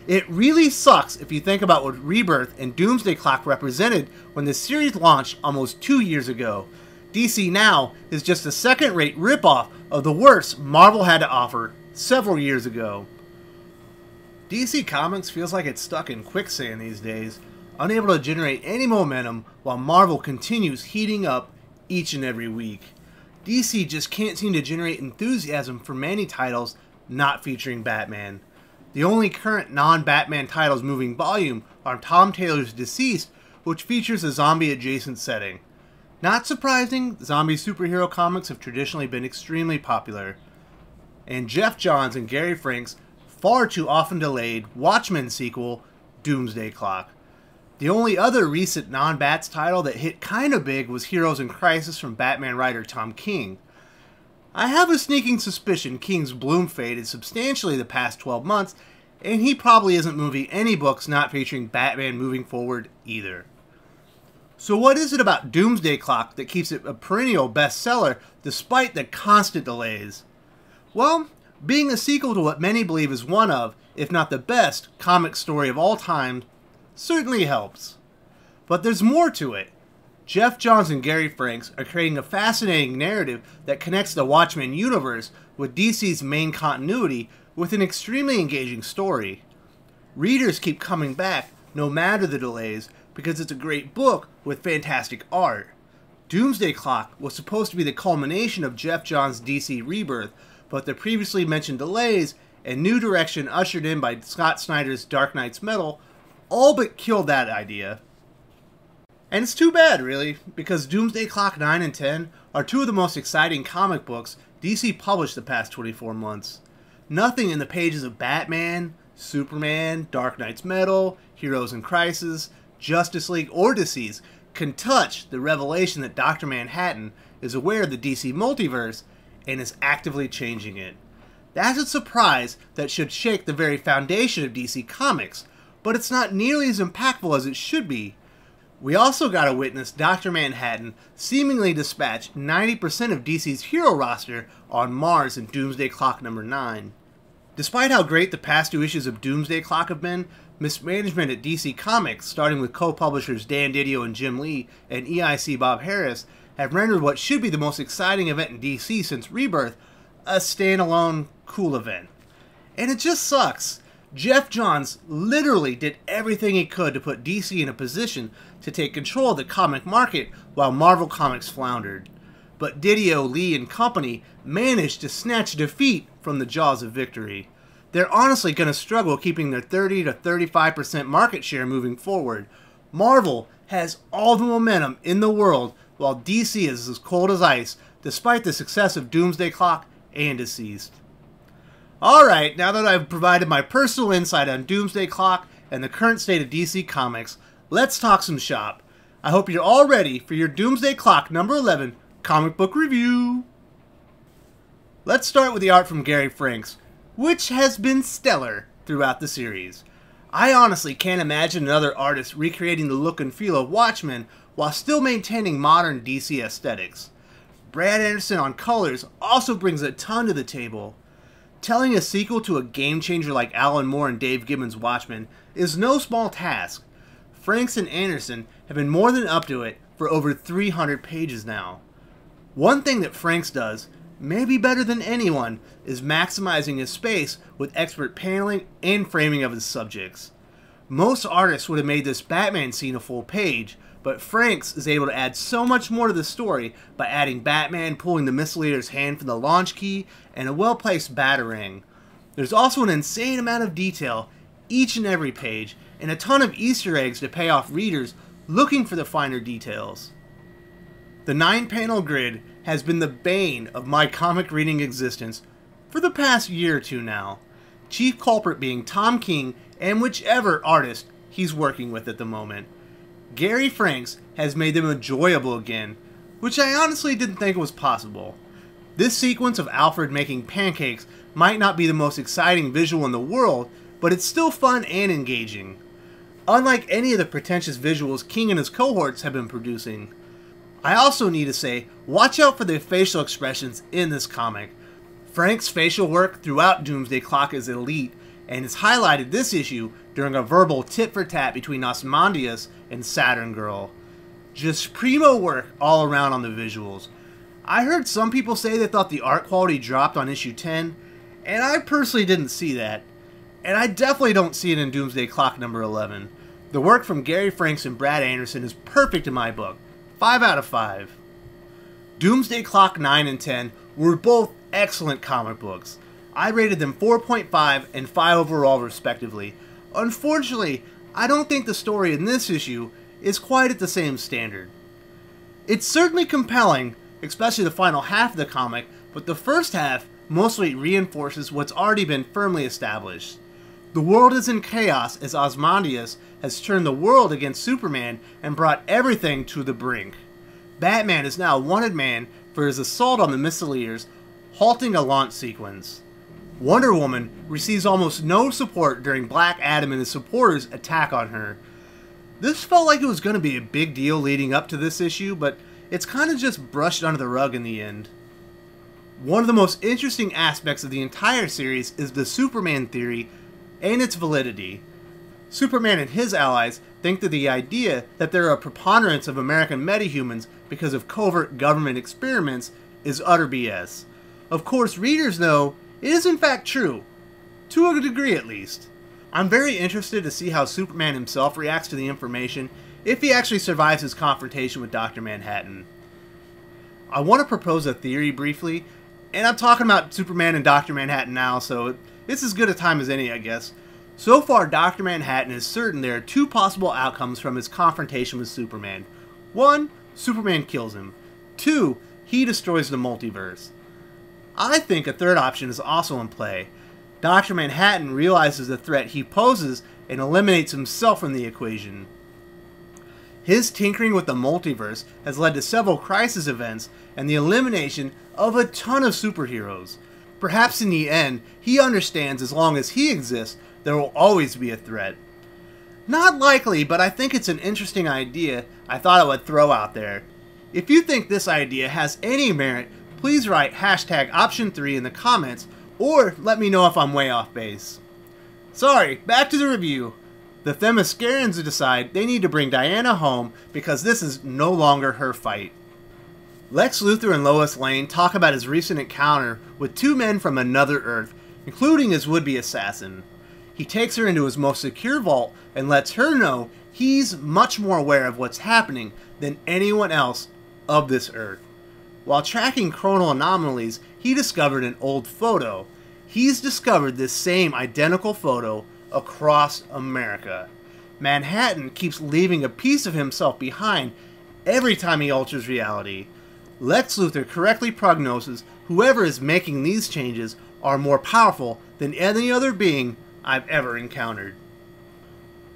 It really sucks if you think about what Rebirth and Doomsday Clock represented when the series launched almost 2 years ago. DC Now is just a second-rate ripoff of the worst Marvel had to offer several years ago. DC Comics feels like it's stuck in quicksand these days, unable to generate any momentum while Marvel continues heating up each and every week. DC just can't seem to generate enthusiasm for many titles not featuring Batman. The only current non-Batman titles moving volume are Tom Taylor's Deceased, which features a zombie-adjacent setting. Not surprising, zombie superhero comics have traditionally been extremely popular. And Geoff Johns and Gary Frank's far too often delayed Watchmen sequel, Doomsday Clock. The only other recent non-Bats title that hit kinda big was Heroes in Crisis from Batman writer Tom King. I have a sneaking suspicion King's bloom faded substantially the past 12 months, and he probably isn't moving any books not featuring Batman moving forward either. So what is it about Doomsday Clock that keeps it a perennial bestseller despite the constant delays? Well, being a sequel to what many believe is one of, if not the best, comic story of all time certainly helps. But there's more to it. Geoff Johns and Gary Franks are creating a fascinating narrative that connects the Watchmen universe with DC's main continuity with an extremely engaging story. Readers keep coming back no matter the delays because it's a great book with fantastic art. Doomsday Clock was supposed to be the culmination of Geoff Johns' DC Rebirth, but the previously mentioned delays and new direction ushered in by Scott Snyder's Dark Knight's Metal all but killed that idea. And it's too bad, really, because Doomsday Clock 9 and 10 are two of the most exciting comic books DC published the past 24 months. Nothing in the pages of Batman, Superman, Dark Knight's Metal, Heroes in Crisis, Justice League, or Deceased can touch the revelation that Dr. Manhattan is aware of the DC multiverse and is actively changing it. That's a surprise that should shake the very foundation of DC Comics, but it's not nearly as impactful as it should be. We also got to witness Dr. Manhattan seemingly dispatch 90% of DC's hero roster on Mars in Doomsday Clock number 9. Despite how great the past 2 issues of Doomsday Clock have been, mismanagement at DC Comics, starting with co-publishers Dan Didio and Jim Lee and EIC Bob Harris, have rendered what should be the most exciting event in DC since Rebirth a standalone, cool event. And it just sucks. Geoff Johns literally did everything he could to put DC in a position to take control of the comic market while Marvel Comics floundered. But Didio, Lee, and company managed to snatch defeat from the jaws of victory. They're honestly going to struggle keeping their 30 to 35% market share moving forward. Marvel has all the momentum in the world while DC is as cold as ice despite the success of Doomsday Clock and Deceased. Alright, now that I've provided my personal insight on Doomsday Clock and the current state of DC Comics, let's talk some shop. I hope you're all ready for your Doomsday Clock number 11 comic book review. Let's start with the art from Gary Franks, which has been stellar throughout the series. I honestly can't imagine another artist recreating the look and feel of Watchmen while still maintaining modern DC aesthetics. Brad Anderson on colors also brings a ton to the table. Telling a sequel to a game-changer like Alan Moore and Dave Gibbons' Watchmen is no small task. Franks and Anderson have been more than up to it for over 300 pages now. One thing that Franks does, maybe better than anyone, is maximizing his space with expert paneling and framing of his subjects. Most artists would have made this Batman scene a full page, but Franks is able to add so much more to the story by adding Batman pulling the Missileader's hand from the launch key and a well-placed Batarang. There's also an insane amount of detail each and every page, and a ton of Easter eggs to pay off readers looking for the finer details. The 9-panel grid has been the bane of my comic reading existence for the past year or two now, chief culprit being Tom King and whichever artist he's working with at the moment. Gary Franks has made them enjoyable again, which I honestly didn't think was possible. This sequence of Alfred making pancakes might not be the most exciting visual in the world, but it's still fun and engaging. Unlike any of the pretentious visuals King and his cohorts have been producing. I also need to say, watch out for the facial expressions in this comic. Frank's facial work throughout Doomsday Clock is elite, and is highlighted this issue during a verbal tit-for-tat between Ozymandias and Saturn Girl. Just primo work all around on the visuals. I heard some people say they thought the art quality dropped on issue 10, and I personally didn't see that. And I definitely don't see it in Doomsday Clock number 11. The work from Gary Franks and Brad Anderson is perfect in my book. 5 out of 5. Doomsday Clock 9 and 10 were both excellent comic books. I rated them 4.5 and 5 overall respectively. Unfortunately, I don't think the story in this issue is quite at the same standard. It's certainly compelling, especially the final half of the comic, but the first half mostly reinforces what's already been firmly established. The world is in chaos as Ozymandias has turned the world against Superman and brought everything to the brink. Batman is now a wanted man for his assault on the Missileers, halting a launch sequence. Wonder Woman receives almost no support during Black Adam and his supporters' attack on her. This felt like it was going to be a big deal leading up to this issue, but it's kind of just brushed under the rug in the end. One of the most interesting aspects of the entire series is the Superman theory and its validity. Superman and his allies think that the idea that there are a preponderance of American metahumans because of covert government experiments is utter BS. Of course, readers know it is in fact true, to a degree at least. I'm very interested to see how Superman himself reacts to the information if he actually survives his confrontation with Dr. Manhattan. I want to propose a theory briefly, and I'm talking about Superman and Dr. Manhattan now, so it's as good a time as any, I guess. So far, Dr. Manhattan is certain there are two possible outcomes from his confrontation with Superman. 1, Superman kills him. 2, he destroys the multiverse. I think a third option is also in play. Dr. Manhattan realizes the threat he poses and eliminates himself from the equation. His tinkering with the multiverse has led to several crisis events and the elimination of a ton of superheroes. Perhaps in the end, he understands as long as he exists, there will always be a threat. Not likely, but I think it's an interesting idea I thought I would throw out there. If you think this idea has any merit, please write hashtag option 3 in the comments, or let me know if I'm way off base. Sorry, back to the review. The Themyscirians decide they need to bring Diana home because this is no longer her fight. Lex Luthor and Lois Lane talk about his recent encounter with two men from another Earth, including his would-be assassin. He takes her into his most secure vault and lets her know he's much more aware of what's happening than anyone else of this Earth. While tracking chronal anomalies, he discovered an old photo. He's discovered this same identical photo across America. Manhattan keeps leaving a piece of himself behind every time he alters reality. Lex Luthor correctly prognoses whoever is making these changes are more powerful than any other being I've ever encountered.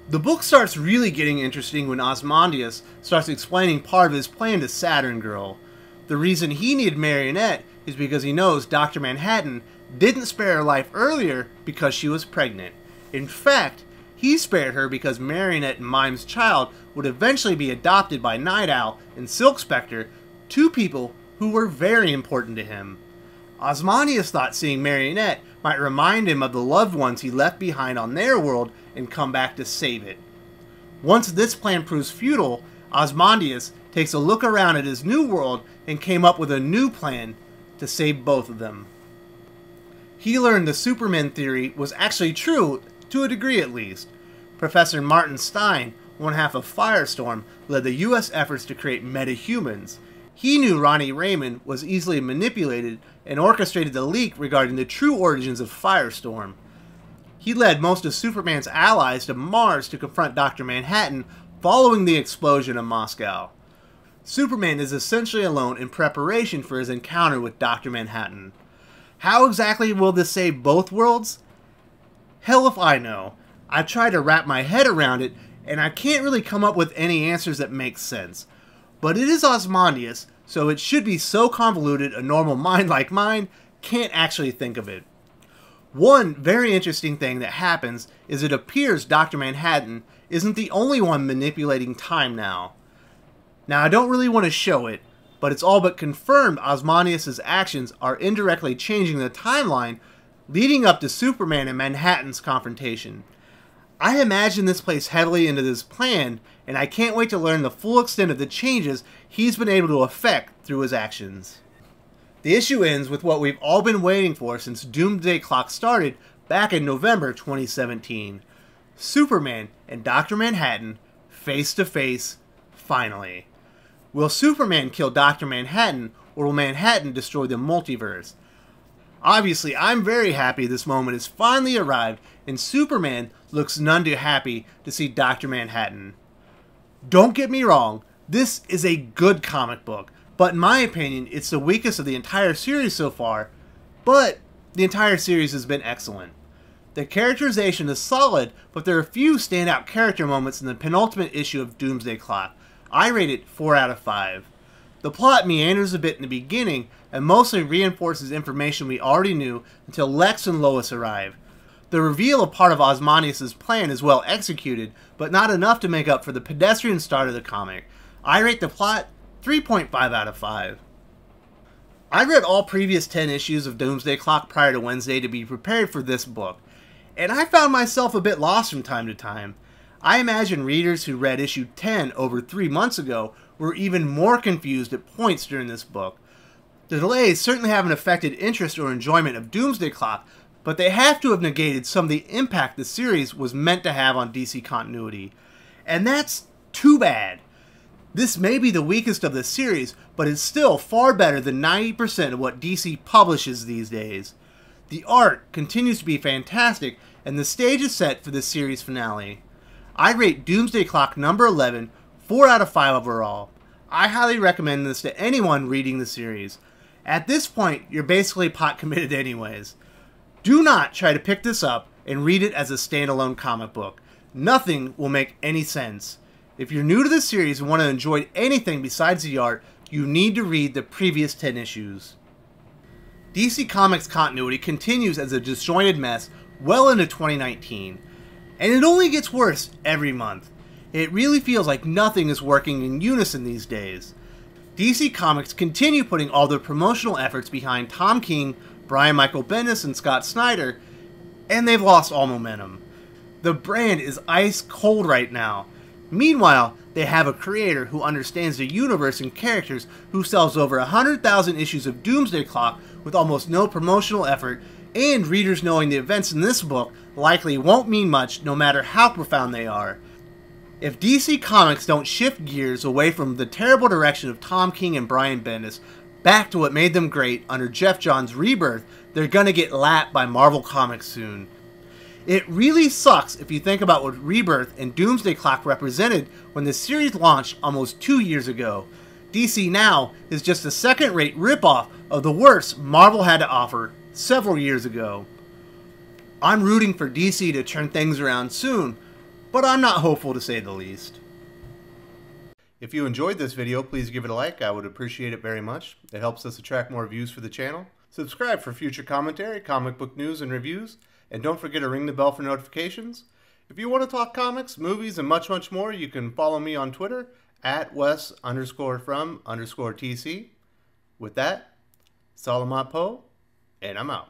The book starts really getting interesting when Ozymandias starts explaining part of his plan to Saturn Girl. The reason he needed Marionette is because he knows Dr. Manhattan didn't spare her life earlier because she was pregnant. In fact, he spared her because Marionette and Mime's child would eventually be adopted by Night Owl and Silk Spectre, two people who were very important to him. Ozymandias thought seeing Marionette might remind him of the loved ones he left behind on their world and come back to save it. Once this plan proves futile, Ozymandias takes a look around at his new world and came up with a new plan to save both of them. He learned the Superman theory was actually true, to a degree at least. Professor Martin Stein, one half of Firestorm, led the US efforts to create metahumans. He knew Ronnie Raymond was easily manipulated and orchestrated the leak regarding the true origins of Firestorm. He led most of Superman's allies to Mars to confront Dr. Manhattan following the explosion in Moscow. Superman is essentially alone in preparation for his encounter with Dr. Manhattan. How exactly will this save both worlds? Hell if I know. I've tried to wrap my head around it, and I can't really come up with any answers that make sense. But it is Ozymandias, so it should be so convoluted a normal mind like mine can't actually think of it. One very interesting thing that happens is it appears Dr. Manhattan isn't the only one manipulating time now. Now, I don't really want to show it, but it's all but confirmed Ozymandias' actions are indirectly changing the timeline leading up to Superman and Manhattan's confrontation. I imagine this plays heavily into this plan, and I can't wait to learn the full extent of the changes he's been able to effect through his actions. The issue ends with what we've all been waiting for since Doomsday Clock started back in November 2017. Superman and Dr. Manhattan face to face, finally. Will Superman kill Dr. Manhattan, or will Manhattan destroy the multiverse? Obviously, I'm very happy this moment has finally arrived, and Superman looks none too happy to see Dr. Manhattan. Don't get me wrong, this is a good comic book, but in my opinion, it's the weakest of the entire series so far, but the entire series has been excellent. The characterization is solid, but there are a few standout character moments in the penultimate issue of Doomsday Clock. I rate it 4 out of 5. The plot meanders a bit in the beginning, and mostly reinforces information we already knew until Lex and Lois arrive. The reveal of part of Ozymandias' plan is well executed, but not enough to make up for the pedestrian start of the comic. I rate the plot 3.5 out of 5. I read all previous 10 issues of Doomsday Clock prior to Wednesday to be prepared for this book, and I found myself a bit lost from time to time. I imagine readers who read issue 10 over 3 months ago were even more confused at points during this book. The delays certainly haven't affected interest or enjoyment of Doomsday Clock, but they have to have negated some of the impact the series was meant to have on DC continuity. And that's too bad. This may be the weakest of the series, but it's still far better than 90% of what DC publishes these days. The art continues to be fantastic, and the stage is set for the series finale. I rate Doomsday Clock number 11 4 out of 5 overall. I highly recommend this to anyone reading the series. At this point, you're basically pot committed anyways. Do not try to pick this up and read it as a standalone comic book. Nothing will make any sense. If you're new to the series and want to enjoy anything besides the art, you need to read the previous 10 issues. DC Comics continuity continues as a disjointed mess well into 2019, and it only gets worse every month. It really feels like nothing is working in unison these days. DC Comics continue putting all their promotional efforts behind Tom King, Brian Michael Bendis, and Scott Snyder, and they've lost all momentum. The brand is ice cold right now. Meanwhile, they have a creator who understands the universe and characters, who sells over 100,000 issues of Doomsday Clock with almost no promotional effort, and readers knowing the events in this book likely won't mean much no matter how profound they are. If DC Comics don't shift gears away from the terrible direction of Tom King and Brian Bendis back to what made them great under Geoff Johns' Rebirth, they're gonna get lapped by Marvel Comics soon. It really sucks if you think about what Rebirth and Doomsday Clock represented when the series launched almost 2 years ago. DC now is just a second-rate ripoff of the worst Marvel had to offer several years ago. I'm rooting for DC to turn things around soon, but I'm not hopeful to say the least. If you enjoyed this video, please give it a like. I would appreciate it very much. It helps us attract more views for the channel. Subscribe for future commentary, comic book news, and reviews. And don't forget to ring the bell for notifications. If you want to talk comics, movies, and much, much more, you can follow me on Twitter at Wes_from_TC. With that, Salamat Po, and I'm out.